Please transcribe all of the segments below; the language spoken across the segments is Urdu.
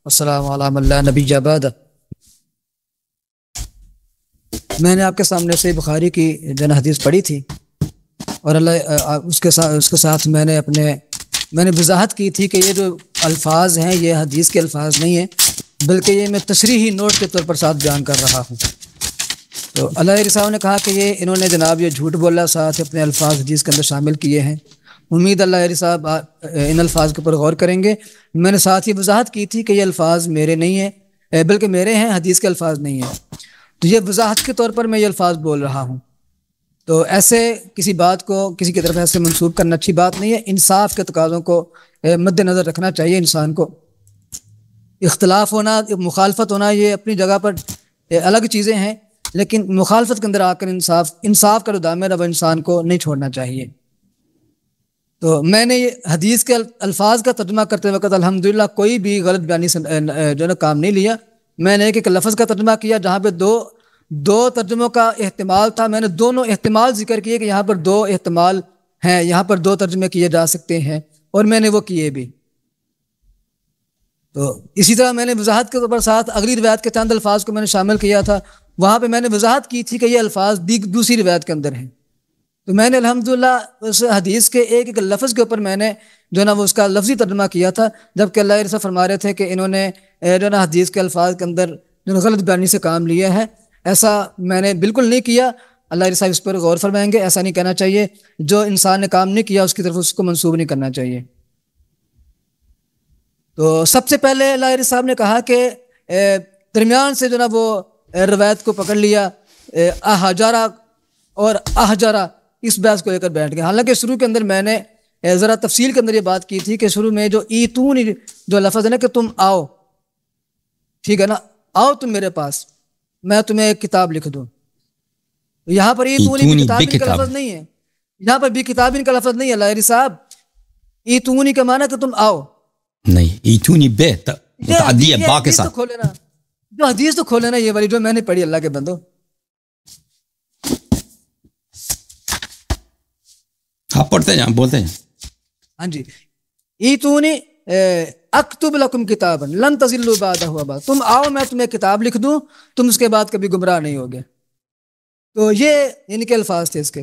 السلام علیکم اللہ نبی بعد۔ میں نے آپ کے سامنے سے بخاری کی جو حدیث پڑھی تھی، اور اس کے ساتھ میں نے وضاحت کی تھی کہ یہ جو الفاظ ہیں یہ حدیث کے الفاظ نہیں ہیں، بلکہ یہ میں تشریحی نوٹ کے طور پر ساتھ بیان کر رہا ہوں۔ تو اللہ صاحب نے کہا کہ انہوں نے جناب یہ جھوٹ بولا، ساتھ اپنے الفاظ حدیث کے اندر شامل کیے ہیں۔ امید اللہ صاحب ان الفاظ کے اوپر غور کریں گے۔ میں نے ساتھ ہی وضاحت کی تھی کہ یہ الفاظ میرے نہیں ہیں، بلکہ میرے ہیں، حدیث کے الفاظ نہیں ہیں۔ تو یہ وضاحت کے طور پر میں یہ الفاظ بول رہا ہوں۔ تو ایسے کسی بات کو کسی کی طرف ایسے منسوب کرنا اچھی بات نہیں ہے۔ انصاف کے تقاضوں کو مد نظر رکھنا چاہیے انسان کو۔ اختلاف ہونا، مخالفت ہونا، یہ اپنی جگہ پر الگ چیزیں ہیں، لیکن مخالفت کے اندر آ کر انصاف کا جو دامن ہے وہ انسان کو نہیں چھوڑنا چاہیے۔ تو میں نے یہ حدیث کے الفاظ کا ترجمہ کرتے وقت الحمدللہ کوئی بھی غلط بیانی سے جو ہے کام نہیں لیا۔ میں نے ایک لفظ کا ترجمہ کیا جہاں پہ دو ترجموں کا احتمال تھا، میں نے دونوں احتمال ذکر کیے کہ یہاں پر دو احتمال ہیں، یہاں پر دو ترجمے کیے جا سکتے ہیں، اور میں نے وہ کیے بھی۔ تو اسی طرح میں نے وضاحت کے طور پر ساتھ اگلی روایت کے چند الفاظ کو میں نے شامل کیا تھا، وہاں پہ میں نے وضاحت کی تھی کہ یہ الفاظ دوسری روایت کے اندر ہیں۔ تو میں نے الحمدللہ اس حدیث کے ایک لفظ کے اوپر میں نے جو نا وہ اس کا لفظی ترجمہ کیا تھا، جبکہ اللہ رسول فرما رہے تھے کہ انہوں نے جو نا حدیث کے الفاظ کے اندر جو غلط بیانی سے کام لیا ہے۔ ایسا میں نے بالکل نہیں کیا۔ اللہ رسول اس پر غور فرمائیں گے۔ ایسا نہیں کہنا چاہیے، جو انسان نے کام نہیں کیا اس کی طرف اس کو منسوب نہیں کرنا چاہیے۔ تو سب سے پہلے اللہ رسول صاحب نے کہا کہ درمیان سے جو نا وہ روایت کو پکڑ لیا، احجارہ اور احجارہ، اس بحث کو لے کر بیٹھ گئے۔ حالانکہ شروع کے اندر میں نے ذرا تفصیل کے اندر یہ بات کی تھی کہ شروع میں جو ایتونی جو لفظ ہے نا کہ تم آؤ، ٹھیک ہے نا، آؤ تم میرے پاس، میں تمہیں ایک کتاب لکھ دوں۔ یہاں پر ایتونی بھی کتاب کا لفظ نہیں ہے، یہاں پر بھی کتاب کا لفظ نہیں ہے۔ اللہ صاحب ایتونی کا معنی کہ تم آؤ نہیں، ایتونی بے متعدی ہے با کے ساتھ۔ جو حدیث تو کھولے نا، یہ والی جو میں نے پڑھی، اللہ کے بندو۔ آپ پڑھتے جائیں، بولتے جائیں۔ ہاں جی، ایتونی اکتب لکم کتابا لن تضلوا بعدہ ابدا، تم آؤ میں تمہیں کتاب لکھ دوں، تم اس کے بعد کبھی گمراہ نہیں ہوگے۔ تو یہ ان کے الفاظ تھے اس کے۔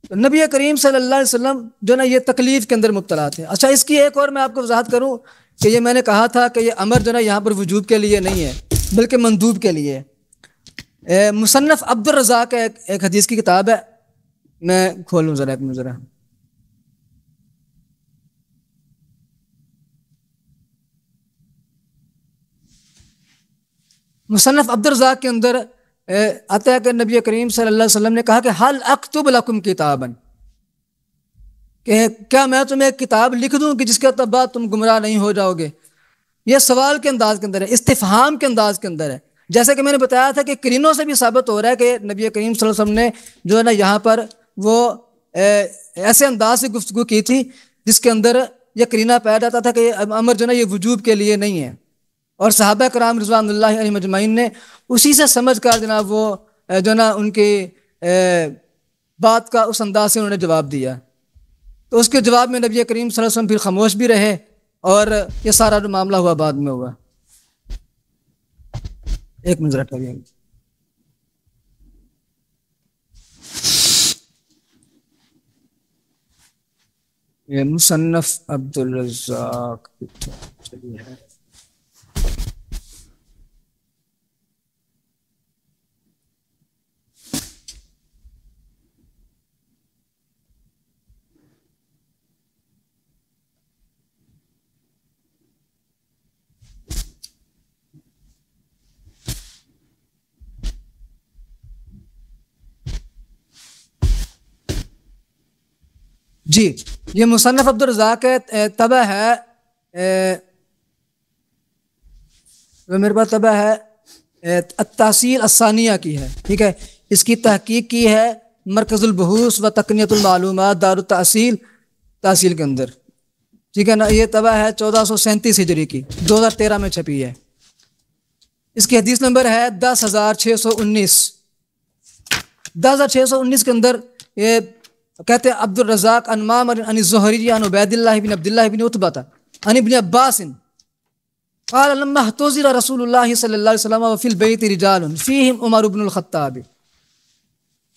تو نبی کریم صلی اللہ علیہ وسلم جو نا یہ تکلیف کے اندر مبتلا تھے۔ اچھا، اس کی ایک اور میں آپ کو وضاحت کروں کہ یہ میں نے کہا تھا کہ یہ امر جو نا یہاں پر وجوب کے لیے نہیں ہے، بلکہ مندوب کے لیے ہے۔ مصنف عبد الرزاق ایک حدیث کی کتاب ہے، میں کھولوں ذرا ایک ذرا۔ مصنف عبد الرزاق کے اندر آتا ہے کہ نبی کریم صلی اللہ علیہ وسلم نے کہا کہ حل اکتب لکم کتابا، کہ کیا میں تمہیں ایک کتاب لکھ دوں کہ جس کے بعد تم گمراہ نہیں ہو جاؤ گے۔ یہ سوال کے انداز کے اندر ہے، استفہام کے انداز کے اندر ہے۔ جیسے کہ میں نے بتایا تھا کہ قرینوں سے بھی ثابت ہو رہا ہے کہ نبی کریم صلی اللہ علیہ وسلم نے جو ہے نا یہاں پر وہ ایسے انداز سے گفتگو کی تھی جس کے اندر یہ قرینہ پایا جاتا تھا کہ یہ امر جو ہے نا یہ وجوب کے لیے نہیں ہے، اور صحابہ کرام رضوان اللہ علیہم اجمعین نے اسی سے سمجھ کر جناب وہ جو نا ان کی بات کا اس انداز سے انہوں نے جواب دیا۔ تو اس کے جواب میں نبی کریم صلی اللہ علیہ وسلم پھر خاموش بھی رہے، اور یہ سارا جو معاملہ ہوا بعد میں ہوا۔ ایک منٹ ذرا ٹھہریے۔ یہ مصنف عبد الرزاق ہے۔ جی، یہ مصنف عبد الرزاق طبع ہے، میرے پاس طبع ہے التحصیل الثانیہ کی ہے، ٹھیک ہے۔ اس کی تحقیق کی ہے مرکز البحوث و تقنیت المعلومات دار التحصیل تحصیل کے اندر، ٹھیک ہے نا۔ یہ طبع ہے 1437 ہجری کی، 2013 میں چھپی ہے۔ اس کی حدیث نمبر ہے 10,619۔ 10,619 کے اندر یہ کہتے ہیں عبد الرزاق عن معمر عن الزہری عن عبید اللہ بن عبد اللہ بن عتبہ عن ابن عباس قال لما احتضر رسول اللہ صلی اللہ علیہ وسلم وفی البیت رجال فیہم عمر بن الخطاب،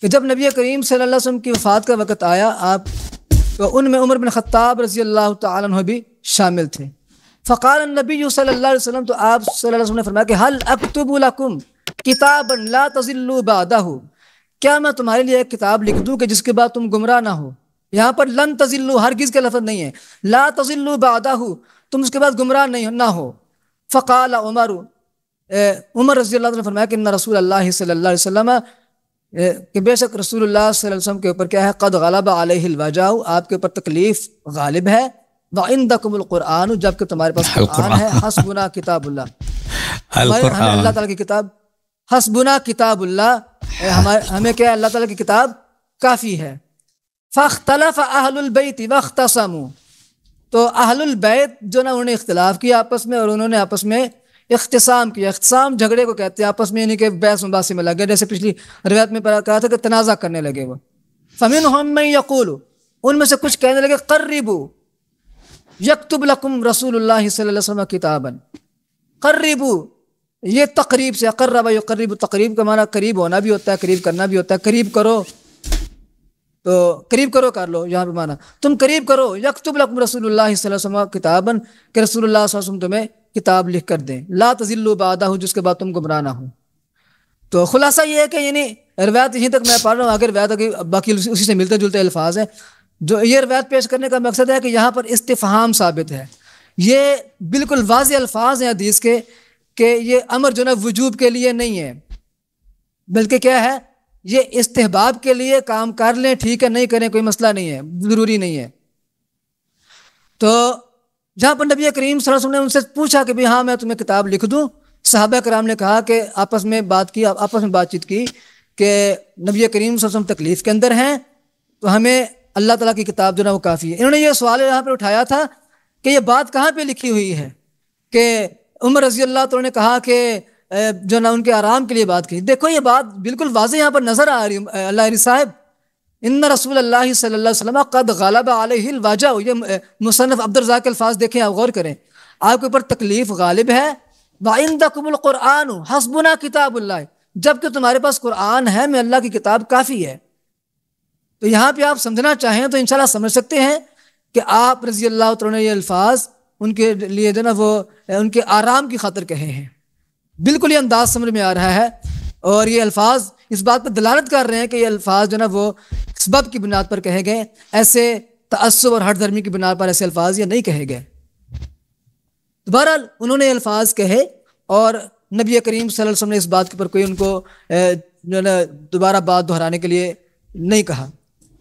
کہ جب نبی کریم صلی اللہ علیہ وسلم کی وفات کا وقت آیا آپ تو ان میں عمر بن خطاب رضی اللہ تعالیٰ عنہ بھی شامل تھے. فقال النبی صلی اللہ علیہ وسلم، تو آپ صلی اللہ علیہ وسلم نے فرمایا کہ هل اکتب لکم کتابا لا تضلوا بعدہ، کیا میں تمہارے لیے ایک کتاب لکھ دوں کہ جس کے بعد تم گمراہ نہ ہو. یہاں پر لن تضلوا ہرگز کا لفظ نہیں ہے، لا تضلوا بعدہ تم اس کے بعد گمراہ نہ ہو. فقال عمر، عمر رضی اللہ عنہ نے فرمایا کہ ان رسول اللہ صلی اللہ علیہ وسلم، کہ بے شک رسول اللہ صلی اللہ علیہ وسلم کے اوپر کیا ہے، قد غلب علیہ الوجع، آپ کے اوپر تکلیف غالب ہے. وعندکم القرآن، جبکہ تمہارے پاس قرآن ہے. حسبنا کتاب اللہ، ہمیں اللہ تعالیٰ کی کتاب، حسبنا کتاب اللہ، ہمیں کیا ہے، اللہ تعالیٰ کی کتاب کافی ہے. فاختلف اہل البیت واختصموا، تو اہل البیت جو نا انہوں نے اختلاف کیا آپس میں، اور انہوں نے آپس میں اختصام کیا. اختصام جھگڑے کو کہتے ہیں آپس میں، یعنی کہ بحث مباحثے میں لگے، جیسے پچھلی روایت میں کہا تھا کہ تنازع کرنے لگے. وہ فمنہم من یقول، ان میں سے کچھ کہنے لگے قربوا یکتب لکم رسول اللہ صلی اللہ علیہ وسلم کتابا. قربوا، یہ تقریب سے، قرب یقرب، تقریب کا معنی قریب ہونا بھی ہوتا ہے، قریب کرنا بھی ہوتا ہے. قریب کرو تو قریب کرو کر لو، یہاں پہ معنی تم قریب کرو. یکتب لکم رسول اللہ صلی اللہ علیہ وسلم کتابا، کہ رسول اللہ صلی اللہ علیہ وسلم تمہیں کتاب لکھ کر دیں. لا تضلوا بعدہ، جس کے بعد تم گمراہ نہ ہو. تو خلاصہ یہ ہے کہ یعنی روایت یہیں تک میں پڑھ رہا ہوں، اگر روایت باقی اسی سے ملتے جلتے الفاظ ہیں. جو یہ روایت پیش کرنے کا مقصد ہے کہ یہاں پر استفہام ثابت ہے. یہ بالکل واضح الفاظ ہیں حدیث کے کہ یہ امر جو نا وجوب کے لیے نہیں ہے، بلکہ کیا ہے، یہ استحباب کے لیے. کام کر لیں ٹھیک ہے، نہیں کریں کوئی مسئلہ نہیں ہے، ضروری نہیں ہے. تو جہاں پر نبی کریم صلی اللہ علیہ وسلم نے ان سے پوچھا کہ بھی ہاں میں تمہیں کتاب لکھ دوں، صحابہ کرام نے کہا کہ آپس میں بات چیت کی کہ نبی کریم صلی اللہ علیہ وسلم تکلیف کے اندر ہیں، تو ہمیں اللہ تعالیٰ کی کتاب جو نا وہ کافی ہے. انہوں نے یہ سوال یہاں پہ اٹھایا تھا کہ یہ بات کہاں پہ لکھی ہوئی ہے، کہ عمر رضی اللہ تعالیٰ نے کہا کہ جو نا ان کے آرام کے لیے بات کی. دیکھو یہ بات بالکل واضح یہاں پر نظر آ رہی ہے. اللہ علیہ صاحب، ان رسول اللہ صلی اللہ علیہ وسلم قد غلب علیہ الوجع، یہ مصنف عبد الرزاق کے الفاظ دیکھیں، آپ غور کریں، آپ کے اوپر تکلیف غالب ہے. وعندکم القرآن حسبنا کتاب اللہ، جبکہ تمہارے پاس قرآن ہے، میں اللہ کی کتاب کافی ہے. تو یہاں پہ آپ سمجھنا چاہیں تو انشاءاللہ سمجھ سکتے ہیں کہ آپ رضی اللہ تعالیٰ نے یہ الفاظ ان کے لیے جو نا وہ ان کے آرام کی خاطر کہے ہیں. بالکل یہ انداز سمجھ میں آ رہا ہے، اور یہ الفاظ اس بات پر دلالت کر رہے ہیں کہ یہ الفاظ جو نا وہ سبب کی بنیاد پر کہے گئے، ایسے تعصب اور ہٹ دھرمی کی بنیاد پر ایسے الفاظ یہ نہیں کہے گئے. بہرحال انہوں نے الفاظ کہے، اور نبی کریم صلی اللہ علیہ وسلم نے اس بات کے اوپر کوئی ان کو جو نا دوبارہ بات دہرانے کے لیے نہیں کہا.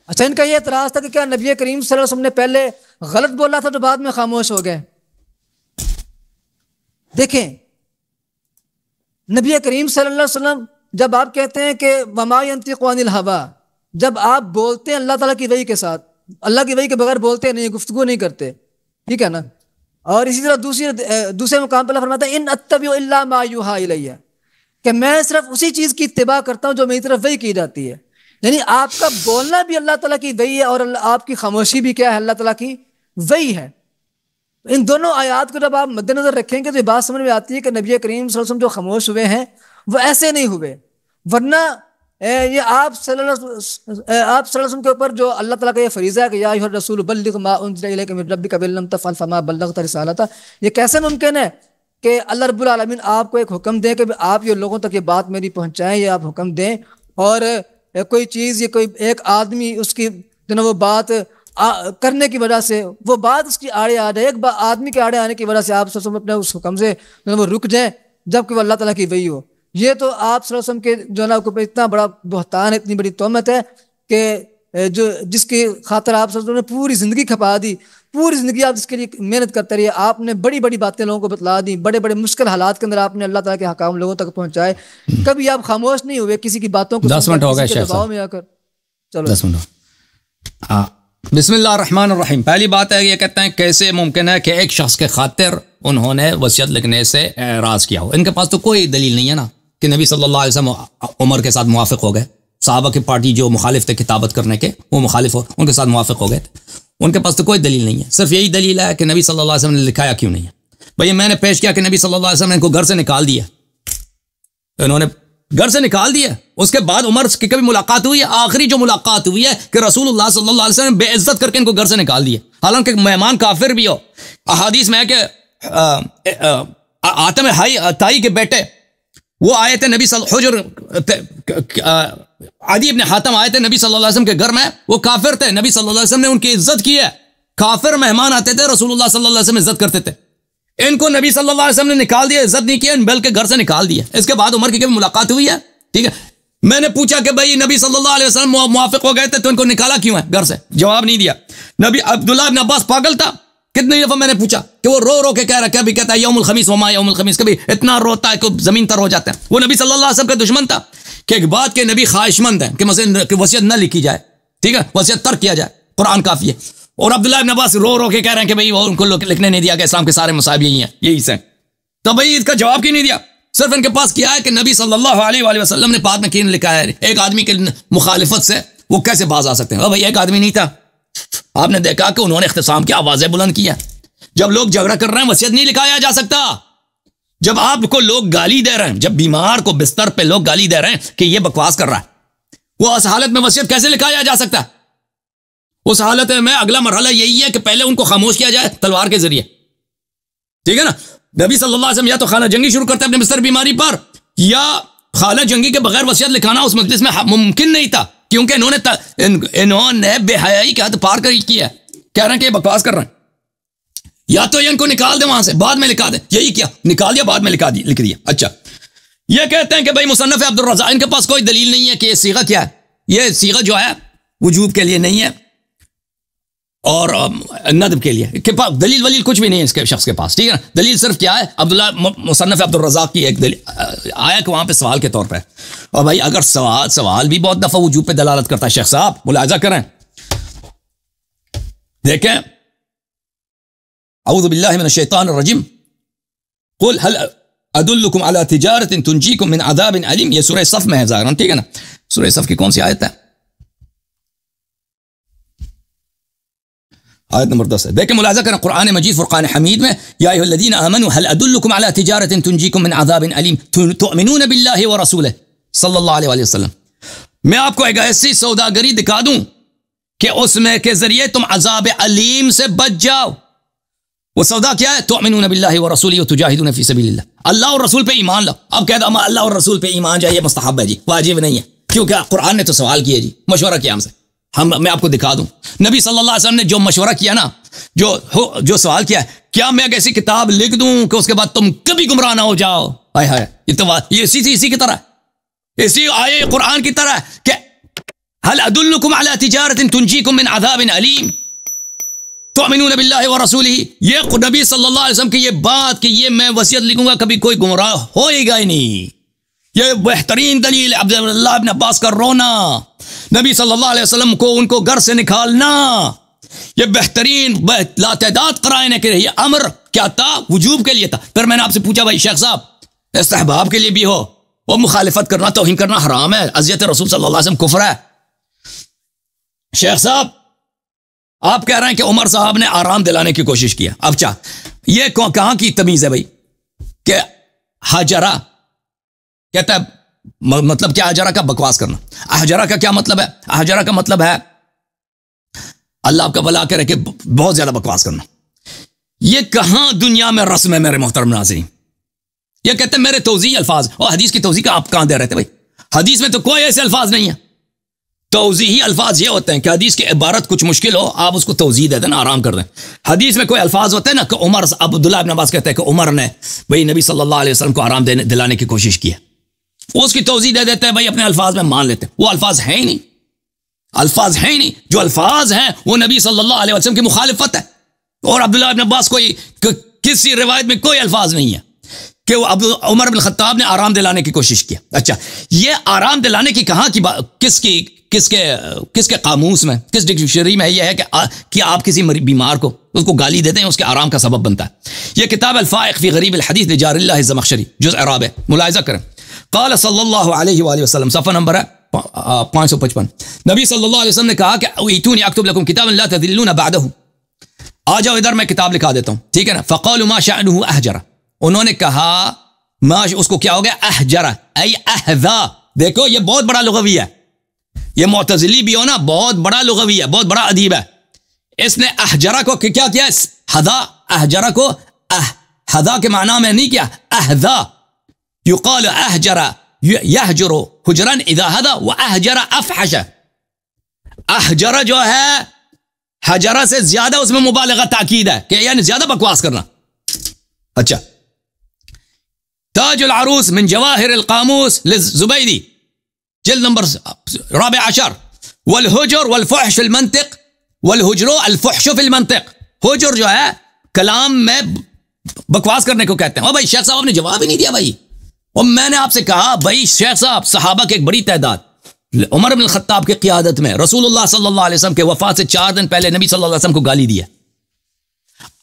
اچھا، ان کا یہ اعتراض تھا کہ کیا نبی کریم صلی اللہ علیہ وسلم نے پہلے غلط بولا تھا تو بعد میں خاموش ہو گئے. دیکھیں نبی کریم صلی اللہ علیہ وسلم جب آپ کہتے ہیں کہ وما ينطق عن الهوى، جب آپ بولتے ہیں اللہ تعالیٰ کی وحی کے ساتھ، اللہ کی وحی کے بغیر بولتے نہیں، گفتگو نہیں کرتے، ٹھیک ہے نا. اور اسی طرح دوسرے مقام پر اللہ فرماتا ہے ان اتبع الا ما يوحى الی، کہ میں صرف اسی چیز کی اتباع کرتا ہوں جو میری طرف وحی کی جاتی ہے. یعنی آپ کا بولنا بھی اللہ تعالیٰ کی وحی ہے، اور آپ کی خاموشی بھی کیا ہے، اللہ تعالیٰ کی وحی ہے. ان دونوں آیات کو جب آپ مد نظر رکھیں گے تو یہ بات سمجھ میں آتی ہے کہ نبی کریم صلی اللہ علیہ وسلم جو خاموش ہوئے ہیں وہ ایسے نہیں ہوئے، ورنہ یہ آپ صلی اللہ علیہ وسلم کے اوپر جو اللہ تعالیٰ کا یہ فریضہ ہے کہ یا ایھا الرسول بلغ ما انزل الیک من ربک وان لم تفعل فما بلغت رسالتہ، یہ کیسے ممکن ہے کہ اللہ رب العالمین آپ کو ایک حکم دے کہ آپ یہ لوگوں تک یہ بات میری پہنچائیں، یہ آپ حکم دیں، اور کوئی چیز یہ کوئی ایک آدمی اس کی جو نا وہ بات کرنے کی وجہ سے وہ بات اس کی آڑے آ جائے، ایک آدمی کے آڑے آنے کی وجہ سے آپ صلی اللہ علیہ وسلم اپنے اس حکم سے جو وہ رک جائیں جبکہ وہ اللہ تعالیٰ کی وحی ہو. یہ تو آپ صلی اللہ علیہ وسلم کے جو نا اتنا بڑا بہتان ہے، اتنی بڑی تہمت ہے کہ جس کی خاطر آپ صلی اللہ علیہ وسلم نے پوری زندگی کھپا دی، پوری زندگی آپ اس کے لیے محنت کرتے رہے. آپ نے بڑی بڑی باتیں لوگوں کو بتلا دی، بڑے بڑے مشکل حالات کے اندر آپ نے اللہ تعالیٰ کے حکام لوگوں تک پہنچائے، کبھی آپ خاموش نہیں ہوئے کسی کی باتوں کو 10 منٹ ہو گئے شیخ دباؤ میں آ کر. چلو 10 منٹ. بسم اللہ الرحمن الرحیم. پہلی بات ہے یہ کہتے ہیں کیسے ممکن ہے کہ ایک شخص کے خاطر انہوں نے وصیت لکھنے سے اعراض کیا ہو. ان کے پاس تو کوئی دلیل نہیں ہے نا کہ نبی صلی اللہ علیہ وسلم عمر کے ساتھ موافق ہو گئے، صحابہ کی پارٹی جو مخالف تھے کتابت کرنے کے وہ مخالف ہو ان کے ساتھ موافق ہو گئے تھے. ان کے پاس تو کوئی دلیل نہیں ہے، صرف یہی دلیل ہے کہ نبی صلی اللہ علیہ وسلم نے لکھایا کیوں نہیں ہے. بھئی میں نے پیش کیا کہ نبی صلی اللہ علیہ وسلم نے ان کو گھر سے نکال دیا، انہوں نے گھر سے نکال دیا. اس کے بعد عمر کی کبھی ملاقات ہوئی ہے؟ آخری جو ملاقات ہوئی ہے کہ رسول اللہ صلی اللہ علیہ وسلم بے عزت کر کے ان کو گھر سے نکال دیا، حالانکہ مہمان کافر بھی ہو. احادیث میں ہے کہ آتم تائی کے بیٹے وہ آئے تھے نبی حجر عدی ابن حاتم آئے تھے نبی صلی اللہ علیہ وسلم کے گھر میں، وہ کافر تھے، نبی صلی اللہ علیہ وسلم نے ان کی عزت کی ہے. کافر مہمان آتے تھے، رسول اللہ صلی اللہ علیہ وسلم عزت کرتے تھے. ان کو نبی صلی اللہ علیہ وسلم نے نکال دیا، عزت نہیں کیا، بلکہ گھر سے نکال دیا. اس کے بعد عمر کی کبھی ملاقات ہوئی ہے؟ ٹھیک ہے، میں نے پوچھا کہ بھائی نبی صلی اللہ علیہ وسلم موافق ہو گئے تھے تو ان کو نکالا کیوں ہے گھر سے؟ جواب نہیں دیا. نبی عبداللہ ابن عباس پاگل تھا، کتنی دفعہ میں نے پوچھا کہ وہ رو رو کے کہہ رہا، کیا بھی کہتا ہے یوم الخمیس وما یوم الخمیس، کبھی اتنا روتا ہے کہ زمین تر ہو جاتا ہے. وہ نبی صلی اللہ علیہ وسلم کا دشمن تھا کہ ایک بات کہ نبی خواہش مند ہے کہ وصیت نہ لکھی جائے، ٹھیک ہے، وصیت ترک کیا جائے، قرآن کافی ہے. اور عبداللہ ابن عباس رو رو کے کہہ رہے ہیں کہ بھئی وہ ان کو لکھنے نہیں دیا کہ اسلام کے سارے مصائب یہی ہیں، یہی سے. تو بھئی اس کا جواب کیوں نہیں دیا؟ صرف ان کے پاس کیا ہے کہ نبی صلی اللہ علیہ وآلہ وسلم نے بعد میں کیوں لکھا ہے. ایک آدمی کی مخالفت سے وہ کیسے باز آ سکتے ہیں؟ بھئی ایک آدمی نہیں تھا، آپ نے دیکھا کہ انہوں نے اختصام کی آوازیں بلند کی ہے. جب لوگ جھگڑا کر رہے ہیں وصیت نہیں لکھایا جا سکتا. جب آپ کو لوگ گالی دے رہے ہیں، جب بیمار کو بستر پہ لوگ گالی دے رہے ہیں کہ یہ بکواس کر رہا ہے، وہ اس حالت میں وصیت کیسے لکھایا جا سکتا ہے؟ اس حالت میں اگلا مرحلہ یہی ہے کہ پہلے ان کو خاموش کیا جائے تلوار کے ذریعے، ٹھیک ہے نا. نبی صلی اللہ علیہ وسلم یا تو خانہ جنگی شروع کرتے اپنے بستر بیماری پر، یا خانہ جنگی کے بغیر وصیت لکھانا اس مجلس میں ممکن نہیں تھا، کیونکہ انہوں نے بے حیائی کا حد پار کر کیا ہے، کہہ رہے ہیں کہ یہ بکواس کر رہے ہیں. یا تو یہ ان کو نکال دیں وہاں سے، بعد میں لکھا دیں. یہی کیا، نکال دیا، بعد میں لکھ دیا. اچھا، یہ کہتے ہیں کہ بھائی مصنف عبد الرزاق، ان کے پاس کوئی دلیل نہیں ہے کہ یہ صیغہ کیا ہے. یہ صیغہ جو ہے وجوب کے لیے نہیں ہے اور ندب کے لیے، دلیل ولیل کچھ بھی نہیں ہے اس کے شخص کے پاس، ٹھیک ہے نا. دلیل صرف کیا ہے؟ عبداللہ مصنف عبد الرزاق کی ایک دلیل آیا کہ وہاں پہ سوال کے طور پہ. اور بھائی اگر سوال بھی بہت دفعہ وجوب پہ دلالت کرتا ہے، شیخ صاحب ملاحظہ کریں، دیکھیں، اعوذ باللہ من الشیطان الرجیم، قل هل ادلکم علی تجارت تنجیکم من عذاب علیم. یہ سورہ صف میں ہے ظاہراً، ٹھیک ہے نا. سورہ صف کی کون سی آیت ہے؟ آیت نمبر 10 ہے. دیکھیں ملاحظہ کریں، قرآن مجید فرقان حمید میں، یا ایھا الذین آمنوا هل ادلکم علی تجارت تنجیکم من عذاب علیم تؤمنون باللہ ورسولہ صلی اللہ علیہ وآلہ وسلم. میں آپ کو ایک ایسی سوداگری دکھا دوں کہ اس میں کے ذریعے تم عذاب علیم سے بچ جاؤ. وہ سودا کیا ہے؟ تؤمنون باللہ ورسولہ وتجاہدون فی سبیل اللہ. اللہ اور رسول پہ ایمان لاؤ. اب کہتا ہوں اللہ اور رسول پہ ایمان جائے، یہ مستحب ہے جی، واجب نہیں ہے، کیونکہ قرآن نے تو سوال کیا جی، مشورہ کیا ہم سے. میں آپ کو دکھا دوں نبی صلی اللہ علیہ وسلم نے جو مشورہ کیا نا، جو سوال کیا ہے، کیا میں ایک ایسی کتاب لکھ دوں کہ اس کے بعد تم کبھی گمراہ نہ ہو جاؤ؟ ہائے ہائے، یہ اسی کی طرح، اسی آیے قرآن کی طرح کہ هل ادلکم علی تجارت تنجیکم من عذاب علیم تؤمنون باللہ ورسولہ. یہ نبی صلی اللہ علیہ وسلم کی یہ بات کہ یہ میں وصیت لکھوں گا کبھی کوئی گمراہ ہوئے گا ہی نہیں، یہ بہترین دلیل. عبداللہ ابن عباس کا رونا، نبی صلی اللہ علیہ وسلم کو ان کو گھر سے نکالنا، یہ بہترین لاتعداد قرائن کے یہ امر کیا تھا؟ وجوب کے لیے تھا. پھر میں نے آپ سے پوچھا بھائی شیخ صاحب استحباب کے لیے بھی ہو، وہ مخالفت کرنا، توہین کرنا حرام ہے، اذیت رسول صلی اللہ علیہ وسلم کفر ہے. شیخ صاحب آپ کہہ رہے ہیں کہ عمر صاحب نے آرام دلانے کی کوشش کیا. اب یہ کہاں کی تمیز ہے بھائی کہ حجرہ کہتا ہے، مطلب کیا حجرہ کا؟ بکواس کرنا. حجرہ کا کیا مطلب ہے؟ حجرہ کا مطلب ہے اللہ آپ کا بھلا کرے کہ بہت زیادہ بکواس کرنا. یہ کہاں دنیا میں رسم ہے میرے محترم ناظرین؟ یہ کہتے ہیں میرے توضیح الفاظ، اور حدیث کی توضیح کا آپ کہاں دے رہے تھے بھائی؟ حدیث میں تو کوئی ایسے الفاظ نہیں ہیں. توضیحی الفاظ یہ ہوتے ہیں کہ حدیث کی عبارت کچھ مشکل ہو، آپ اس کو توضیح دے دیں، آرام کر دیں. حدیث میں کوئی الفاظ ہوتے ہیں نا کہ عمر، عبداللہ ابن عباس کہتے ہیں کہ عمر نے بھائی نبی صلی اللہ علیہ وسلم کو آرام دلانے کی کوشش کی ہے، اس کی توضیح دے دیتے ہیں بھائی، اپنے الفاظ میں مان لیتے ہیں. وہ الفاظ ہیں ہی نہیں، الفاظ ہیں ہی نہیں. جو الفاظ ہیں وہ نبی صلی اللہ علیہ وسلم کی مخالفت ہے. اور عبداللہ ابن عباس کوئی کسی روایت میں کوئی الفاظ نہیں ہے کہ وہ عمر بن الخطاب نے آرام دلانے کی کوشش کیا. اچھا، یہ آرام دلانے کی کہاں کی کس کے قاموس میں، کس ڈکشنری میں یہ ہے کہ آپ کسی بیمار کو اس کو گالی دیتے ہیں، اس کے آرام کا سبب بنتا ہے. یہ کتاب الفائق فی غریب الحدیث لجار اللہ الزمخشری جزء اعراب ہے، ملاحظہ کریں. قال صلی اللہ علیہ وآلہ وسلم، صفحہ نمبر ہے 555. نبی صلی اللہ علیہ وسلم نے کہا کہ ایتونی اکتب لکم کتابا لا تذلون بعدہ. آ جاؤ ادھر میں کتاب لکھا دیتا ہوں, ٹھیک ہے نا. فقالوا ما شأنه احجر, انہوں نے کہا ما اس کو کیا ہو گیا, احجر ای احذا. دیکھو یہ بہت بڑا لغوی ہے, یہ معتزلی بھی ہو نا, بہت بڑا لغوی ہے, بہت بڑا ادیب ہے. اس نے احجرہ کو کیا کیا, حذا, احجرہ کو حذا کے معنی میں نہیں کیا, احذا. یقال احجر یحجر حجرا اذا حذا واحجر افحش. احجرہ جو ہے حجرہ سے زیادہ اس میں مبالغہ تاکید ہے کہ یعنی زیادہ بکواس کرنا. اچھا, تاج العروس من جواہر القاموس للزبیدی جلد نمبر 14. والحجر والفحش في المنطق, والحجر الفحش في المنطق. حجر جو ہے کلام میں بکواس کرنے کو کہتے ہیں. اور بھائی شیخ صاحب نے جواب ہی نہیں دیا بھائی. اور میں نے آپ سے کہا بھائی شیخ صاحب, صحابہ کی ایک بڑی تعداد عمر بن الخطاب کی قیادت میں رسول اللہ صلی اللہ علیہ وسلم کے وفات سے 4 دن پہلے نبی صلی اللہ علیہ وسلم کو گالی دیا.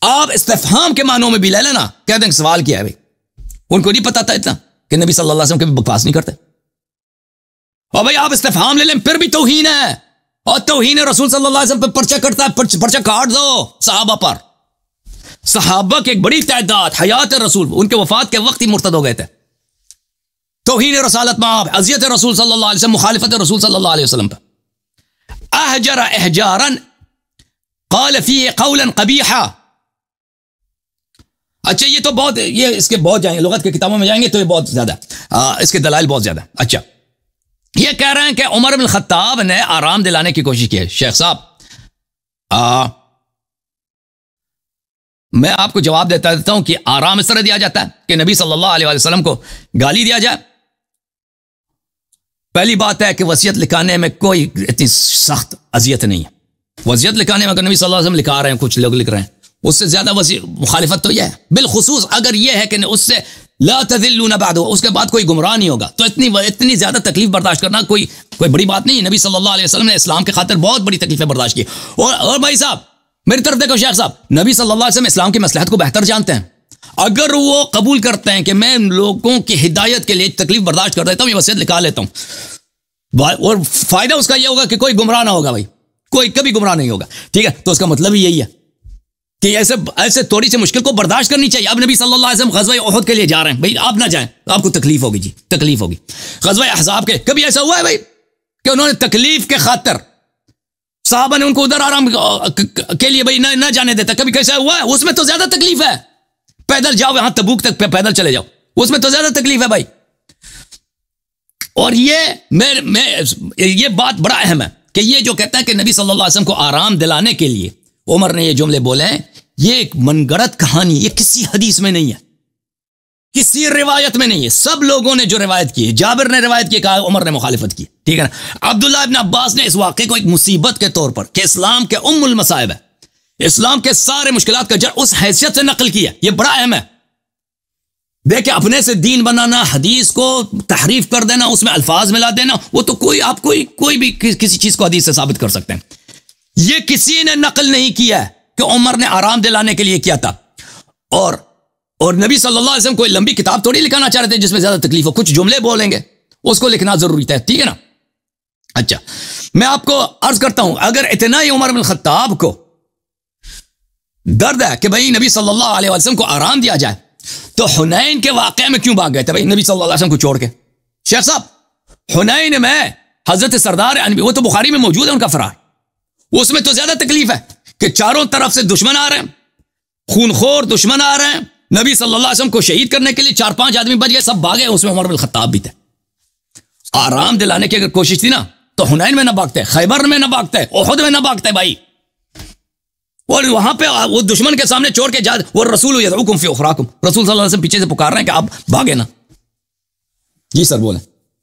آپ استفہام کے معنوں میں بھی لے لینا, کہتے ہیں سوال کیا ہے بھائی. ان کو نہیں پتا تھا اتنا کہ نبی صلی اللہ علیہ وسلم کبھی بکواس نہیں کرتے. اور بھائی آپ استفہام لے لیں پھر بھی توہین ہے, اور توہین رسول صلی اللہ علیہ وسلم پہ پرچہ کرتا ہے, پرچہ کاٹ دو صحابہ پر. صحابہ کی ایک بڑی تعداد حیات رسول, ان کے وفات کے وقت ہی مرتد ہو گئے تھے. توہین رسالت میں آپ, اذیت رسول صلی اللہ علیہ وسلم, مخالفت رسول صلی اللہ علیہ وسلم پہ. احجر احجارا قال فيه قولا قبیحا. اچھا یہ تو بہت, یہ اس کے بہت جائیں گے, لغت کی کتابوں میں جائیں گے تو یہ بہت زیادہ, اس کے دلائل بہت زیادہ. اچھا یہ کہہ رہے ہیں کہ عمر بن الخطاب نے آرام دلانے کی کوشش کی ہے. شیخ صاحب میں آپ کو جواب دیتا ہوں کہ آرام اس طرح دیا جاتا ہے کہ نبی صلی اللہ علیہ وسلم کو گالی دیا جائے. پہلی بات ہے کہ وصیت لکھانے میں کوئی اتنی سخت اذیت نہیں ہے. وصیت لکھانے میں اگر نبی صلی اللہ علیہ وسلم لکھا رہے ہیں, کچھ لوگ لکھ رہے ہیں, اس سے زیادہ مخالفت تو یہ ہے. بالخصوص اگر یہ ہے کہ اس سے لا تذلون بعد, اس کے بعد کوئی گمراہ نہیں ہوگا, تو اتنی زیادہ تکلیف برداشت کرنا کوئی بڑی بات نہیں ہے. نبی صلی اللہ علیہ وسلم نے اسلام کے خاطر بہت بڑی تکلیفیں برداشت کی. اور بھائی صاحب میری طرف دیکھو شیخ صاحب, نبی صلی اللہ علیہ وسلم اسلام کی مصلحت کو بہتر جانتے ہیں. اگر وہ قبول کرتے ہیں کہ میں لوگوں کی ہدایت کے لیے تکلیف برداشت کر دیتا ہوں, یہ وصیت لکھا لیتا ہوں, اور فائدہ اس کا یہ ہوگا کہ کوئی گمراہ نہ ہوگا بھائی, کوئی کبھی گمراہ نہیں ہوگا, ٹھیک ہے. تو اس کا مطلب ہی یہی ہے کہ ایسے تھوڑی سی مشکل کو برداشت کرنی چاہیے. اب نبی صلی اللہ علیہ وسلم غزوہ احد کے لیے جا رہے ہیں, بھائی آپ نہ جائیں, آپ کو تکلیف ہوگی, جی تکلیف ہوگی. غزوہ احزاب کے کبھی ایسا ہوا ہے بھائی کہ انہوں نے تکلیف کے خاطر صحابہ نے ان کو ادھر آرام کے لیے بھائی نہ جانے دیتا؟ کبھی کیسا ہوا ہے؟ اس میں تو زیادہ تکلیف ہے. پیدل جاؤ یہاں تبوک تک پیدل چلے جاؤ, اس میں تو زیادہ تکلیف ہے بھائی. اور یہ بات بڑا اہم ہے کہ یہ جو کہتا ہے کہ نبی صلی اللہ علیہ وسلم کو آرام دلانے کے لیے عمر نے یہ جملے بولے ہیں, یہ ایک من گڑت کہانی, یہ کسی حدیث میں نہیں ہے, کسی روایت میں نہیں ہے. سب لوگوں نے جو روایت کی ہے, جابر نے روایت کی, کہا عمر نے مخالفت کی, ٹھیک ہے نا. عبداللہ ابن عباس نے اس واقعے کو ایک مصیبت کے طور پر کہ اسلام کے ام المصائب ہے, اسلام کے سارے مشکلات کا جڑ, اس حیثیت سے نقل کیا. یہ بڑا اہم ہے. دیکھیں اپنے سے دین بنانا, حدیث کو تحریف کر دینا, اس میں الفاظ ملا دینا, وہ تو آپ کوئی بھی کسی چیز کو حدیث سے ثابت کر سکتے ہیں. یہ کسی نے نقل نہیں کیا ہے کہ عمر نے آرام دلانے کے لیے کیا تھا. اور نبی صلی اللہ علیہ وسلم کوئی لمبی کتاب تھوڑی لکھانا چاہ رہے تھے جس میں زیادہ تکلیف ہو, کچھ جملے بولیں گے, اس کو لکھنا ضروری ہے, ٹھیک ہے نا. اچھا میں آپ کو عرض کرتا ہوں, اگر اتنا ہی عمر بن الخطاب کو درد ہے کہ بھائی نبی صلی اللہ علیہ وسلم کو آرام دیا جائے, تو حنین کے واقعے میں کیوں بھاگ گئے تھے بھائی نبی صلی اللہ علیہ وسلم کو چھوڑ کے؟ شیخ صاحب حنین میں حضرت سردار انبیاء, وہ تو بخاری میں موجود ہے ان کا فرار, اس میں تو زیادہ تکلیف ہے کہ چاروں طرف سے دشمن آ رہے ہیں, خون خور دشمن آ رہے ہیں, نبی صلی اللہ علیہ وسلم کو شہید کرنے کے لیے 4-5 آدمی بچ گئے, سب بھاگے, اس میں عمر بن الخطاب بھی تھے. آرام دلانے کی اگر کوشش تھی نا تو حنین میں نہ بھاگتے, خیبر میں نہ بھاگتے, احد میں نہ بھاگتے بھائی, اور وہاں پہ وہ دشمن کے سامنے چھوڑ کے جاتے. وہ رسول یدعوکم فی اخراکم, رسول صلی اللہ علیہ وسلم پیچھے سے پکار رہے ہیں کہ آپ بھاگے نا. جی سر بولیں.